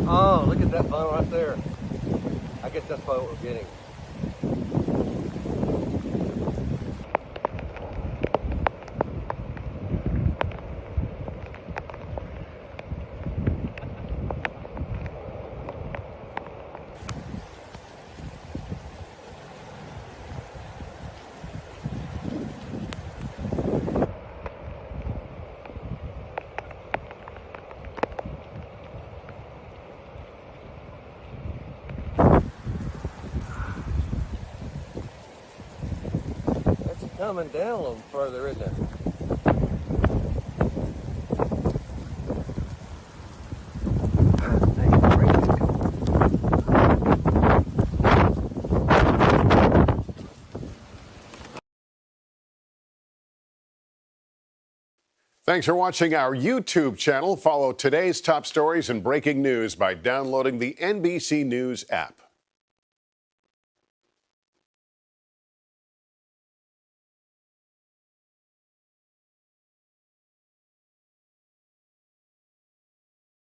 Oh, look at that funnel right there. I guess that's probably what we're getting. Coming down a little further, isn't it? Thanks for watching our YouTube channel. Follow today's top stories and breaking news by downloading the NBC News app.